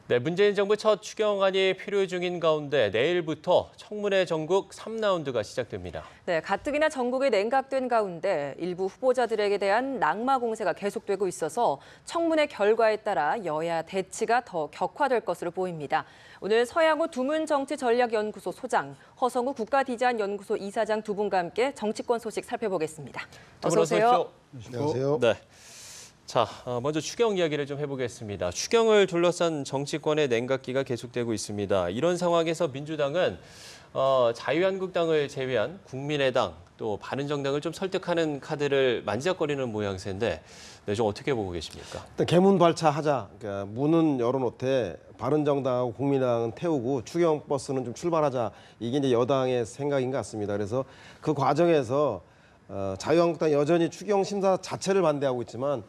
네, 문재인 정부 첫 추경안이 필요 중인 가운데 내일부터 청문회 전국 3라운드가 시작됩니다. 네, 가뜩이나 전국에 냉각된 가운데 일부 후보자들에게 대한 낙마 공세가 계속되고 있어서 청문회 결과에 따라 여야 대치가 더 격화될 것으로 보입니다. 오늘 서양호 두문정치전략연구소 소장, 허성우 국가디자인연구소 이사장 두 분과 함께 정치권 소식 살펴보겠습니다. 어서 오세요. 안녕하세요. 네. 자, 먼저 추경 이야기를 좀 해보겠습니다. 추경을 둘러싼 정치권의 냉각기가 계속되고 있습니다. 이런 상황에서 민주당은 자유한국당을 제외한 국민의당 또 바른정당을 좀 설득하는 카드를 만지작거리는 모양새인데 네, 좀 어떻게 보고 계십니까? 일단 개문 발차하자. 그러니까 문은 열어놓되 바른정당하고 국민의당은 태우고 추경 버스는 좀 출발하자. 이게 이제 여당의 생각인 것 같습니다. 그래서 그 과정에서 자유한국당 여전히 추경 심사 자체를 반대하고 있지만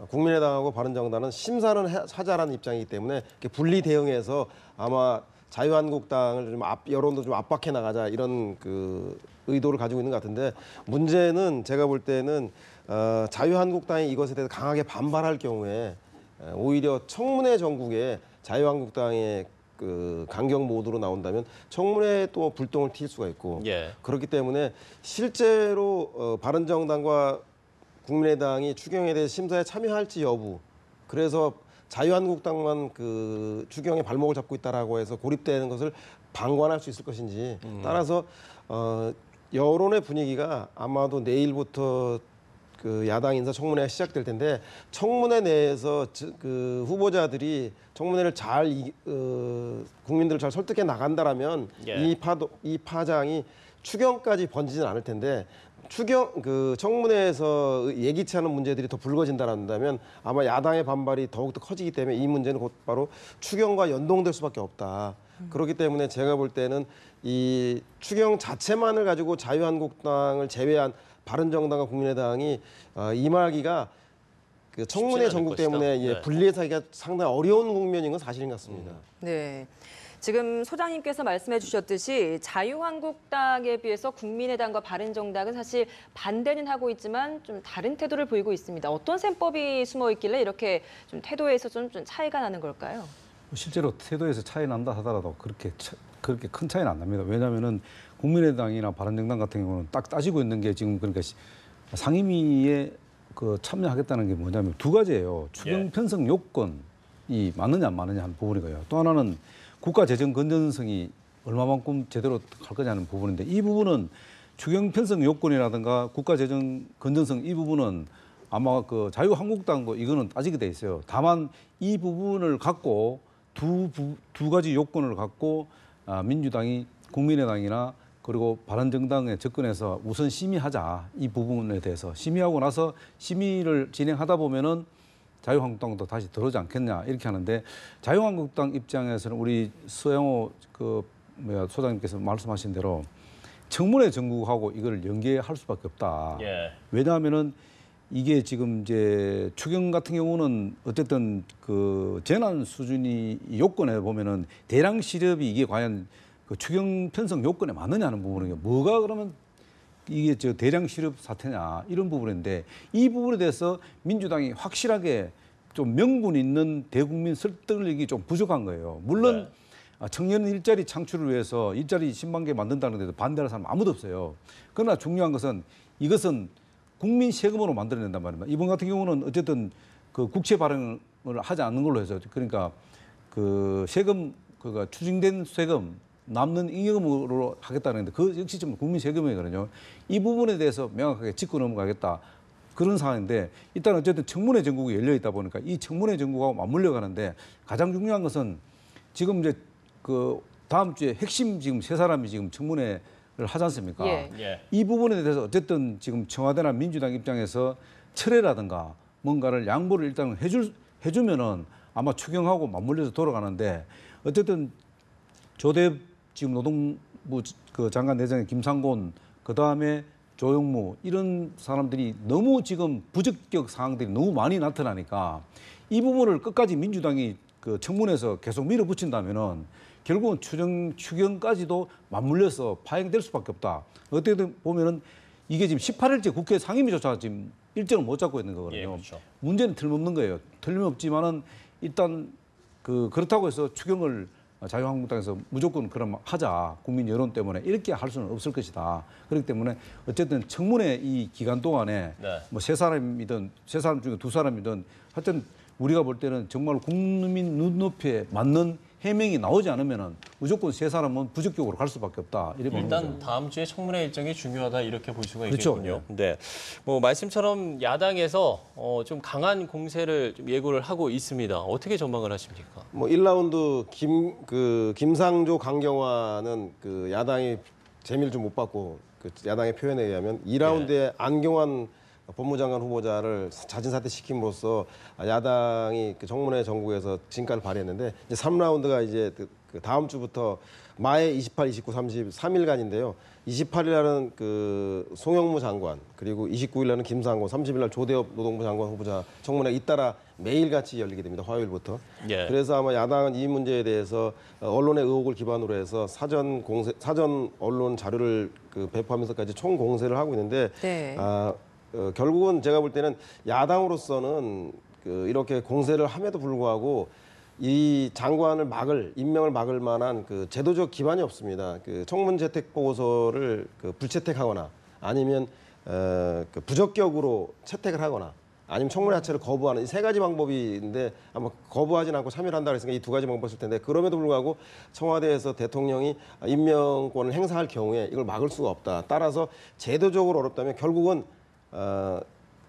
국민의당하고 바른정당은 심사는 하자라는 입장이기 때문에 이렇게 분리 대응해서 아마 자유한국당을 좀 여론도 좀 압박해 나가자 이런 그 의도를 가지고 있는 것 같은데 문제는 제가 볼 때는 자유한국당이 이것에 대해서 강하게 반발할 경우에 오히려 청문회 전국에 자유한국당의 그 강경 모드로 나온다면 청문회에 또 불똥을 튈 수가 있고 그렇기 때문에 실제로 바른정당과 국민의당이 추경에 대해 심사에 참여할지 여부 그래서 자유한국당만 그 추경에 발목을 잡고 있다라고 해서 고립되는 것을 방관할 수 있을 것인지 따라서 여론의 분위기가 아마도 내일부터 그 야당 인사청문회가 시작될 텐데 청문회 내에서 그 후보자들이 청문회를 잘 국민들을 잘 설득해 나간다라면 이 파장이 추경까지 번지진 않을 텐데 청문회에서 예기치 않은 문제들이 더 불거진다면 아마 야당의 반발이 더욱더 커지기 때문에 이 문제는 곧바로 추경과 연동될 수밖에 없다. 그렇기 때문에 제가 볼 때는 이 추경 자체만을 가지고 자유한국당을 제외한 바른정당과 국민의당이 임하기가 그 청문회 전국 때문에 분리해서 하기가 상당히 어려운 국면인 건 사실인 것 같습니다. 네. 지금 소장님께서 말씀해 주셨듯이 자유한국당에 비해서 국민의당과 바른정당은 사실 반대는 하고 있지만 좀 다른 태도를 보이고 있습니다. 어떤 셈법이 숨어 있길래 이렇게 좀 태도에서 좀 차이가 나는 걸까요? 실제로 태도에서 차이 난다 하더라도 그렇게 큰 차이는 안 납니다. 왜냐하면은 국민의당이나 바른정당 같은 경우는 딱 따지고 있는 게 지금 그러니까 상임위에 그 참여하겠다는 게 뭐냐면 두 가지예요. 추경 편성 요건이 맞느냐 안 맞느냐 하는 부분이고요. 또 하나는 국가 재정 건전성이 얼마만큼 제대로 갈 거냐는 부분인데 이 부분은 추경 편성 요건이라든가 국가 재정 건전성 이 부분은 아마 그 자유한국당도 이거는 따지게 돼 있어요. 다만 이 부분을 갖고 두 가지 요건을 갖고 민주당이 국민의당이나 그리고 바른정당에 접근해서 우선 심의하자 이 부분에 대해서 심의하고 나서 심의를 진행하다 보면은 자유한국당도 다시 들어오지 않겠냐 이렇게 하는데 자유한국당 입장에서는 우리 서양호 소장님께서 말씀하신 대로 청문회 전국하고 이걸 연계할 수밖에 없다. 왜냐하면은 이게 지금 이제 추경 같은 경우는 어쨌든 그 재난 수준이 요건에 보면은 대량 실업이 이게 과연 그 추경 편성 요건에 맞느냐 하는 부분이에요. 뭐가 그러면 이게 저 대량 실업 사태냐 이런 부분인데 이 부분에 대해서 민주당이 확실하게 좀 명분 있는 대국민 설득력이 좀 부족한 거예요. 물론 청년 일자리 창출을 위해서 일자리 10만 개 만든다는 데도 반대하는 사람 아무도 없어요. 그러나 중요한 것은 이것은 국민 세금으로 만들어낸단 말입니다. 이번 같은 경우는 어쨌든 그 국채 발행을 하지 않는 걸로 해서 그러니까 그 세금 그가 추징된 세금 남는 잉여금으로 하겠다는데 그 역시 좀 국민 세금이거든요. 이 부분에 대해서 명확하게 짚고 넘어가겠다 그런 상황인데 일단 어쨌든 청문회 전국이 열려 있다 보니까 이 청문회 전국하고 맞물려 가는데 가장 중요한 것은 지금 이제 그 다음 주에 핵심 지금 세 사람이 지금 청문회를 하지 않습니까? 이 부분에 대해서 어쨌든 지금 청와대나 민주당 입장에서 철회라든가 뭔가를 양보를 일단 해주면은 아마 추경하고 맞물려서 돌아가는데 어쨌든 조대 지금 노동부 그 장관 내정의 김상곤 그다음에 조영무 이런 사람들이 너무 지금 부적격 사항들이 너무 많이 나타나니까 이 부분을 끝까지 민주당이 그 청문회에서 계속 밀어붙인다면은 결국은 추경까지도 맞물려서 파행될 수밖에 없다. 어떻게든 보면은 이게 지금 18일째 국회 상임위조차 지금 일정을 못 잡고 있는 거거든요. 문제는 틀림없는 거예요. 틀림없지만은 일단 그렇다고 해서 추경을 자유한국당에서 무조건 그럼 하자 국민 여론 때문에 이렇게 할 수는 없을 것이다. 그렇기 때문에 어쨌든 청문회 이 기간 동안에 네. 뭐 세 사람이든 세 사람 중에 두 사람이든 하여튼 우리가 볼 때는 정말 국민 눈높이에 맞는 해명이 나오지 않으면은 무조건 세 사람은 부적격으로 갈 수밖에 없다. 이렇게 보는 거죠. 일단 다음 주에 청문회 일정이 중요하다 이렇게 볼 수가 그렇죠. 있겠군요. 네, 뭐 말씀처럼 야당에서 좀 강한 공세를 좀 예고를 하고 있습니다. 어떻게 전망을 하십니까? 뭐 1라운드 김상조 강경화는 그 야당이 재미를 좀 못 받고 그 야당의 표현에 의하면 2라운드에 안경환 법무장관 후보자를 자진 사퇴시킴으로써 야당이 그 청문회 전국에서 진가를 발휘했는데 이제 3라운드가 이제 그 다음 주부터 마에 28, 29, 30 3일간인데요. 28일 날은 그 송영무 장관 그리고 29일 날은 김상곤, 30일 날 조대엽 노동부 장관 후보자 청문회 잇따라 매일같이 열리게 됩니다. 화요일부터. 예. 그래서 아마 야당은 이 문제에 대해서 언론의 의혹을 기반으로 해서 사전 언론 자료를 그 배포하면서까지 총 공세를 하고 있는데 네. 결국은 제가 볼 때는 야당으로서는 이렇게 공세를 함에도 불구하고 이 장관을 임명을 막을 만한 그 제도적 기반이 없습니다. 그 청문 채택 보고서를 불채택하거나 아니면 그 부적격으로 채택을 하거나 아니면 청문회 자체를 거부하는 이 세 가지 방법인데 아마 거부하진 않고 참여를 한다고 했으니까 이 두 가지 방법일 텐데 그럼에도 불구하고 청와대에서 대통령이 임명권을 행사할 경우에 이걸 막을 수가 없다. 따라서 제도적으로 어렵다면 결국은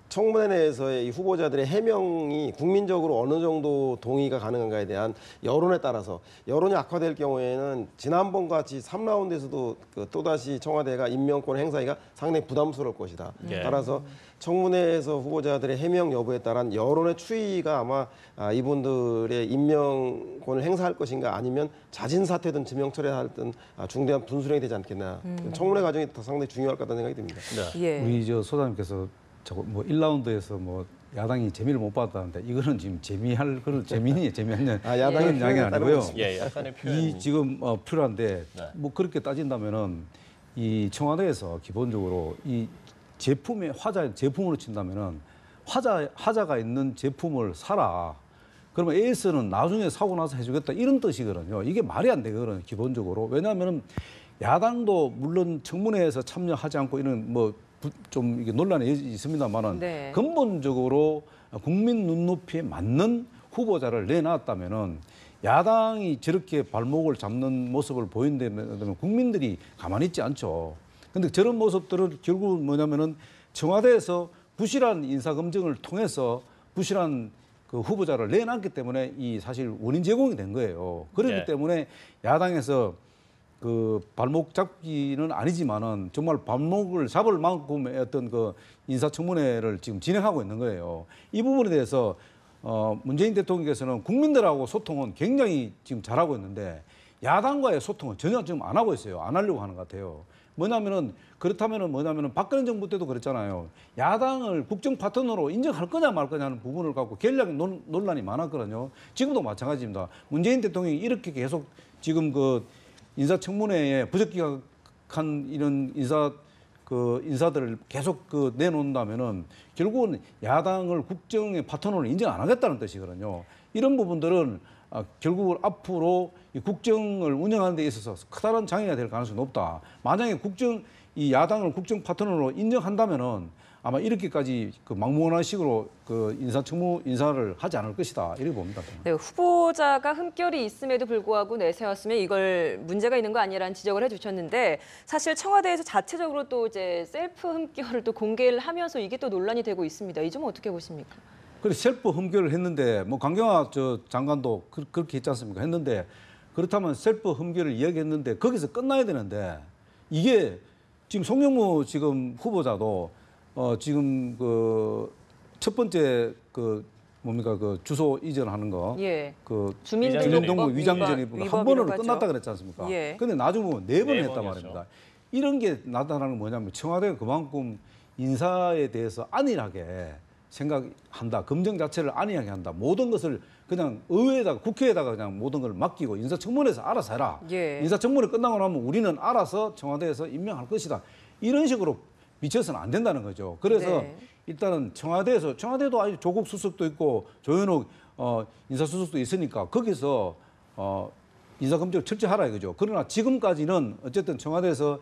청문회 내에서의 이 후보자들의 해명이 국민적으로 어느 정도 동의가 가능한가에 대한 여론에 따라서 여론이 악화될 경우에는 지난번 같이 3라운드에서도 또다시 청와대가 임명권 행사하기가 상당히 부담스러울 것이다. 예. 따라서 청문회에서 후보자들의 해명 여부에 따른 여론의 추이가 아마 이분들의 임명권을 행사할 것인가 아니면 자진 사퇴든 지명 철회하든 중대한 분수령이 되지 않겠나. 청문회 과정이 더 상당히 중요할 것 같다는 생각이 듭니다. 네. 예. 우리 소장님께서 저거 뭐 1라운드에서 뭐 야당이 재미를 못 봤다는데 이거는 지금 재미할 그런 재미하냐 야당의 그런 양이 아니고요. 예, 약간의 표현. 이 지금 필요한데 네. 뭐 그렇게 따진다면은 이 청와대에서 기본적으로 이 제품의 제품으로 친다면은 화자가 있는 제품을 사라. 그러면 AS는 나중에 사고 나서 해주겠다 이런 뜻이거든요. 이게 말이 안 되거든요. 기본적으로 왜냐하면은 야당도 물론 청문회에서 참여하지 않고 이런 뭐 좀 이게 논란이 있습니다만은 네. 근본적으로 국민 눈높이에 맞는 후보자를 내놨다면은 야당이 저렇게 발목을 잡는 모습을 보인다면 국민들이 가만히 있지 않죠. 근데 저런 모습들은 결국은 뭐냐면은 청와대에서 부실한 인사검증을 통해서 부실한 그 후보자를 내놨기 때문에 이 사실 원인 제공이 된 거예요. 그렇기 네. 때문에 야당에서 그 발목 잡기는 아니지만은 정말 발목을 잡을 만큼의 어떤 그 인사청문회를 지금 진행하고 있는 거예요. 이 부분에 대해서 문재인 대통령께서는 국민들하고 소통은 굉장히 지금 잘하고 있는데 야당과의 소통은 전혀 지금 안 하고 있어요. 안 하려고 하는 것 같아요. 뭐냐면은 박근혜 정부 때도 그랬잖아요. 야당을 국정 파트너로 인정할 거냐 말 거냐는 부분을 갖고 견략 논란이 많았거든요. 지금도 마찬가지입니다. 문재인 대통령이 이렇게 계속 지금 그 인사청문회에 부적격한 이런 인사들을 계속 내놓는다면은 결국은 야당을 국정의 파트너로 인정 안 하겠다는 뜻이거든요. 이런 부분들은 결국은 앞으로 이 국정을 운영하는 데 있어서 커다란 장애가 될 가능성이 높다. 만약에 이 야당을 국정 파트너로 인정한다면은 아마 이렇게까지 그 막무가내 식으로 그 인사를 하지 않을 것이다. 이렇게 봅니다. 네, 후보자가 흠결이 있음에도 불구하고 내세웠으면 이걸 문제가 있는 거 아니라는 지적을 해주셨는데 사실 청와대에서 자체적으로 또 이제 셀프 흠결을 또 공개를 하면서 이게 또 논란이 되고 있습니다. 이 점은 어떻게 보십니까? 그래 셀프 흠결을 했는데 뭐 강경화 장관도 그렇게 했지 않습니까? 했는데 그렇다면 셀프 흠결을 이야기했는데 거기서 끝나야 되는데 이게 지금 송영무 지금 후보자도 지금 그 첫 번째 그 뭡니까 그 주소 이전하는 거, 예. 그 주민등록법 위장전입 한 위법이라고 번으로 하죠. 끝났다 그랬지 않습니까? 예. 근데 나중에 보면 네 번을 네 했단 번이었죠. 말입니다. 이런 게 나타나는 건 뭐냐면 청와대가 그만큼 인사에 대해서 안일하게 생각한다. 검증 자체를 안일하게 한다. 모든 것을 그냥 의회에다가 국회에다가 그냥 모든 걸 맡기고 인사청문회에서 알아서 해라. 예. 인사청문회 끝나고 나면 우리는 알아서 청와대에서 임명할 것이다. 이런 식으로 미쳐서는 안 된다는 거죠. 그래서 네. 일단은 청와대도 아주 조국 수석도 있고 조현욱 인사수석도 있으니까 거기서 인사검증을 철저히 하라 이거죠. 그러나 지금까지는 어쨌든 청와대에서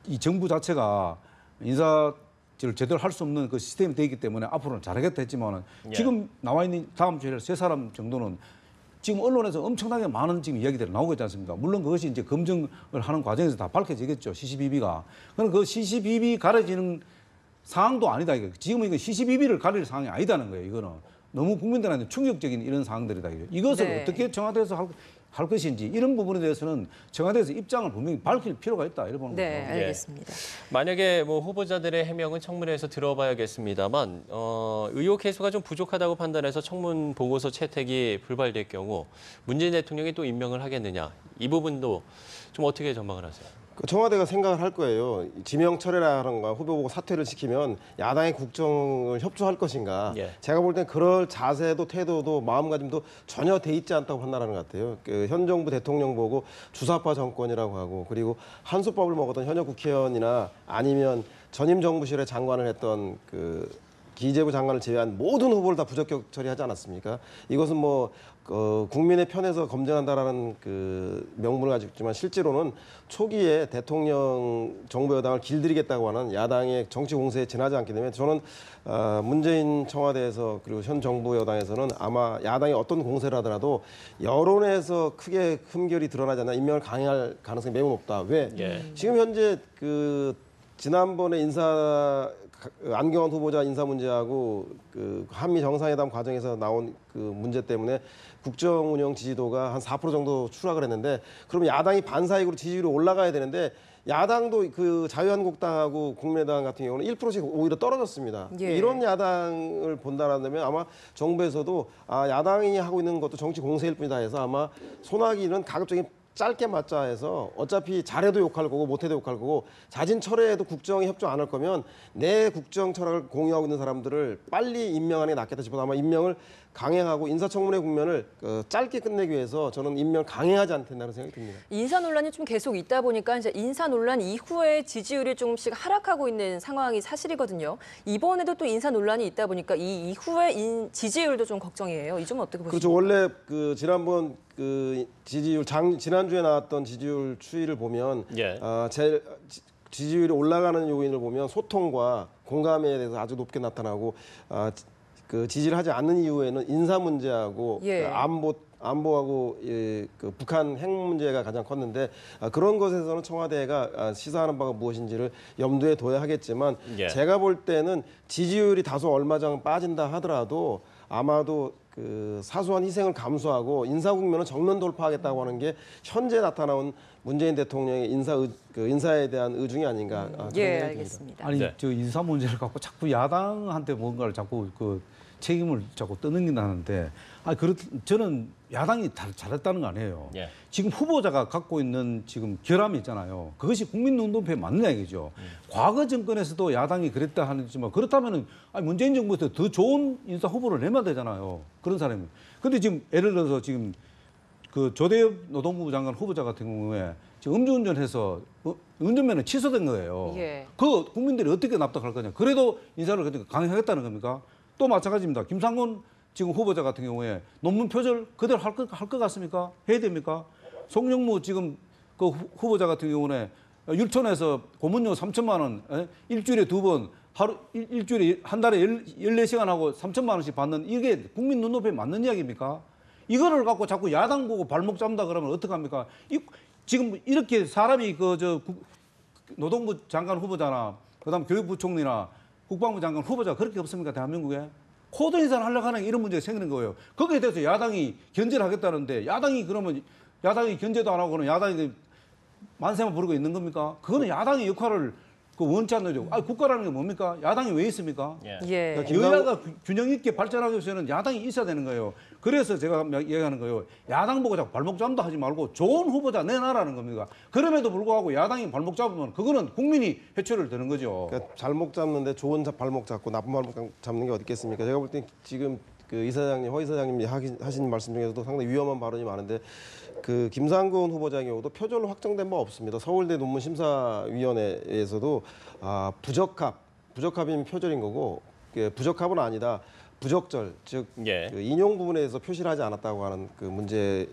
이 정부 자체가 인사를 제대로 할 수 없는 그 시스템이 되기 때문에 앞으로는 잘하겠다 했지만은 지금 나와 있는 다음 주에 세 사람 정도는 지금 언론에서 엄청나게 많은 지금 이야기들이 나오고 있지 않습니까? 물론 그것이 이제 검증을 하는 과정에서 다 밝혀지겠죠. 시시비비가. 그럼 그 시시비비 가려지는 상황도 아니다. 이거. 지금은 이거 시시비비를 가릴 상황이 아니다는 거예요. 이거는 너무 국민들한테 충격적인 이런 상황들이다. 이것을 네. 어떻게 청와대에서 할 것인지 이런 부분에 대해서는 청와대에서 입장을 분명히 밝힐 필요가 있다. 이렇게 보는 네, 거죠. 알겠습니다. 만약에 뭐 후보자들의 해명은 청문회에서 들어봐야겠습니다만 의혹 해소가 좀 부족하다고 판단해서 청문 보고서 채택이 불발될 경우 문재인 대통령이 또 임명을 하겠느냐 이 부분도 좀 어떻게 전망을 하세요? 그 청와대가 생각을 할 거예요. 지명 철회라든가 후보 보고 사퇴를 시키면 야당의 국정을 협조할 것인가. 예. 제가 볼 땐 그럴 자세도 태도도 마음가짐도 전혀 돼 있지 않다고 판단하는 것 같아요. 그 현 정부 대통령 보고 주사파 정권이라고 하고 그리고 한솥밥을 먹었던 현역 국회의원이나 아니면 전임 정부실에 장관을 했던 그 기재부 장관을 제외한 모든 후보를 다 부적격 처리하지 않았습니까? 이것은 뭐 국민의 편에서 검증한다라는 그 명분을 가지고 있지만 실제로는 초기에 대통령 정부 여당을 길들이겠다고 하는 야당의 정치 공세에 지나지 않기 때문에 저는 문재인 청와대에서 그리고 현 정부 여당에서는 아마 야당이 어떤 공세를 하더라도 여론에서 크게 흠결이 드러나지 않나 임명을 강행할 가능성이 매우 높다. 왜? 지금 현재 그 지난번에 안경원 후보자 인사 문제하고 그 한미 정상회담 과정에서 나온 그 문제 때문에 국정 운영 지지도가 한 4% 정도 추락을 했는데 그러면 야당이 반사이익으로 지지율이 올라가야 되는데 야당도 그 자유한국당하고 국민의당 같은 경우는 1%씩 오히려 떨어졌습니다. 예. 이런 야당을 본다라면 아마 정부에서도 야당이 하고 있는 것도 정치 공세일 뿐이다 해서 아마 소나기는 가급적인 짧게 맞자 해서 어차피 잘해도 욕할 거고 못해도 욕할 거고 자진 철회해도 국정에 협조 안 할 거면 내 국정 철학을 공유하고 있는 사람들을 빨리 임명하는 게 낫겠다 싶어서 아마 임명을 강행하고 인사청문회 국면을 짧게 끝내기 위해서 저는 임명을 강행하지 않겠다는 생각이 듭니다. 인사 논란이 좀 계속 있다 보니까 이제 인사 논란 이후에 지지율이 조금씩 하락하고 있는 상황이 사실이거든요. 이번에도 또 인사 논란이 있다 보니까 이 이후에 지지율도 좀 걱정이에요. 이 점은 어떻게 보십니까? 그렇죠. 원래 그 지난번 그 지지율 지난주에 나왔던 지지율 추이를 보면 제일 지지율이 올라가는 요인을 보면 소통과 공감에 대해서 아주 높게 나타나고 그 지지를 하지 않는 이유에는 인사 문제하고 그 안보하고 그 북한 핵 문제가 가장 컸는데 그런 것에서는 청와대가 시사하는 바가 무엇인지를 염두에 둬야 하겠지만 제가 볼 때는 지지율이 다소 얼마장 빠진다 하더라도 아마도 그 사소한 희생을 감수하고 인사 국면은 정면 돌파하겠다고 하는 게 현재 나타나온 문재인 대통령의 인사에 대한 의중이 아닌가. 예, 알겠습니다. 아니 저 인사 문제를 갖고 자꾸 야당한테 뭔가를 자꾸 그 책임을 자꾸 떠넘긴다는데 저는 야당이 잘했다는 거 아니에요. 지금 후보자가 갖고 있는 지금 결함이 있잖아요. 그것이 국민 눈높이에 맞느냐 이거죠. 과거 정권에서도 야당이 그랬다 하지만 그렇다면은 문재인 정부에서 더 좋은 인사 후보를 내면 되잖아요. 그런 사람이. 근데 지금 예를 들어서 지금 그 조대엽 노동부 장관 후보자 같은 경우에 지금 음주운전해서 운전면허 취소된 거예요. 그 국민들이 어떻게 납득할 거냐. 그래도 인사를 강행하겠다는 겁니까? 또 마찬가지입니다. 김상곤 지금 후보자 같은 경우에 논문 표절 그대로 할 것 같습니까? 해야 됩니까? 송영무 지금 그 후보자 같은 경우에 율촌에서 고문료 3천만 원, 일주일에 2번, 일주일에 한 달에 14시간 하고 3천만 원씩 받는 이게 국민 눈높이에 맞는 이야기입니까? 이거를 갖고 자꾸 야당 보고 발목 잡는다 그러면 어떡합니까? 지금 이렇게 사람이 노동부 장관 후보자나 그다음 교육부총리나 국방부 장관 후보자 그렇게 없습니까? 대한민국에? 코드 인사를 하려고 하는 이런 문제가 생기는 거예요. 거기에 대해서 야당이 견제를 하겠다는데 야당이 견제도 안 하고는 야당이 만세만 부르고 있는 겁니까? 그거는 야당의 역할을 원치 않는 거죠. 국가라는 게 뭡니까? 야당이 왜 있습니까? 여야가 균형 있게 발전하기 위해서는 야당이 있어야 되는 거예요. 그래서 제가 얘기하는 거예요. 야당 보고 자꾸 발목 잡도 하지 말고 좋은 후보자 내놔라는 겁니다. 그럼에도 불구하고 야당이 발목 잡으면 그거는 국민이 해초를 드는 거죠. 그러니까 잘못 잡는데 좋은 발목 잡고 나쁜 발목 잡는 게 어디 있겠습니까? 제가 볼 때 지금 그 이사장님, 허 이사장님이 하신 말씀 중에서도 상당히 위험한 발언이 많은데 그 김상곤 후보자의 경우도 표절로 확정된 바 없습니다. 서울대 논문심사위원회에서도 부적합이면 표절인 거고 부적합은 아니다. 부적절, 즉 예. 그 인용 부분에서 표시를 하지 않았다고 하는 그 문제를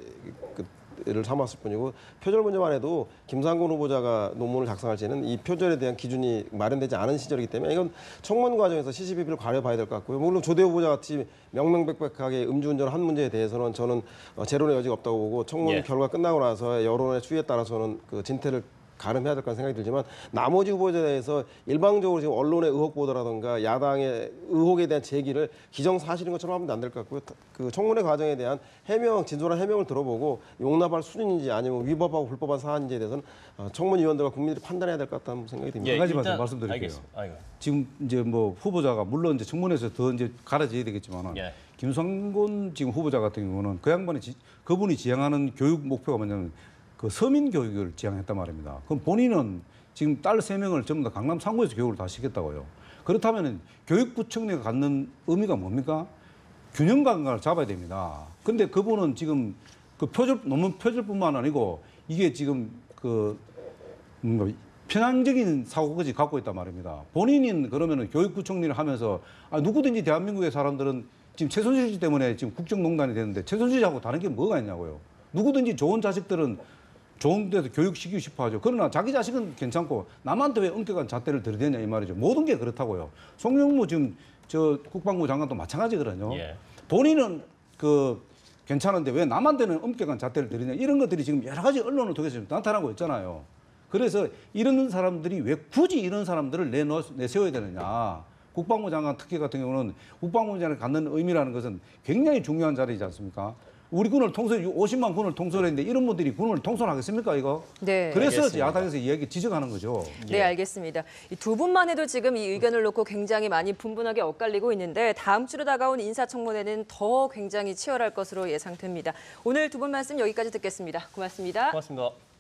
삼았을 뿐이고 표절 문제만 해도 김상곤 후보자가 논문을 작성할 때는 이 표절에 대한 기준이 마련되지 않은 시절이기 때문에 이건 청문 과정에서 시시비비를 가려봐야 될 것 같고요. 물론 조대 후보자 같이 명명백백하게 음주운전을 한 문제에 대해서는 저는 재론의 여지가 없다고 보고 청문 예. 결과 끝나고 나서 여론의 추이에 따라서는 그 진퇴를 가름해야 될 거라는 생각이 들지만 나머지 후보자에 대해서 일방적으로 지금 언론의 의혹 보도라든가 야당의 의혹에 대한 제기를 기정사실인 것처럼 하면 안 될 것 같고요. 그 청문회 과정에 대한 해명, 진솔한 해명을 들어보고 용납할 수준인지 아니면 위법하고 불법한 사안인지에 대해서는 청문위원들과 국민들이 판단해야 될 것 같다는 생각이 듭니다. 예, 한 가지만 일단 더 말씀드릴게요. 알겠습니다. 아이고. 지금 이제 뭐 후보자가 물론 이제 청문회에서 더 이제 갈아져야 되겠지만은 예. 김상곤 지금 후보자 같은 경우는 그 양반이 그분이 지향하는 교육 목표가 뭐냐면 그 서민 교육을 지향했단 말입니다. 그럼 본인은 지금 딸 3명을 전부 다 강남 상구에서 교육을 다 시켰다고요. 그렇다면 교육부총리가 갖는 의미가 뭡니까? 균형 감각을 잡아야 됩니다. 근데 그분은 지금 그 논문 표절뿐만 아니고 이게 지금 그 편향적인 사고까지 갖고 있단 말입니다. 본인은 그러면은 교육부총리를 하면서 누구든지 대한민국의 사람들은 지금 최순실 씨 때문에 지금 국정농단이 되는데 최순실 씨하고 다른 게 뭐가 있냐고요. 누구든지 좋은 자식들은 좋은 데서 교육시키고 싶어 하죠. 그러나 자기 자식은 괜찮고 남한테 왜 엄격한 잣대를 들이대냐 이 말이죠. 모든 게 그렇다고요. 송영무 지금 저 국방부 장관도 마찬가지거든요. 예. 본인은 그 괜찮은데 왜 남한테는 엄격한 잣대를 들이냐 이런 것들이 지금 여러 가지 언론을 통해서 지금 나타나고 있잖아요. 그래서 이런 사람들이 왜 굳이 이런 사람들을 내세워야 되느냐. 국방부 장관 특혜 같은 경우는 국방부 장관이 갖는 의미라는 것은 굉장히 중요한 자리이지 않습니까? 우리 군을 50만 군을 통솔했는데 이런 분들이 군을 통솔하겠습니까 이거? 네. 그래서 알겠습니다. 야당에서 이야기 지적하는 거죠. 네, 알겠습니다. 이 두 분만 해도 지금 이 의견을 놓고 굉장히 많이 분분하게 엇갈리고 있는데 다음 주로 다가온 인사청문회는 더 굉장히 치열할 것으로 예상됩니다. 오늘 두 분 말씀 여기까지 듣겠습니다. 고맙습니다. 고맙습니다.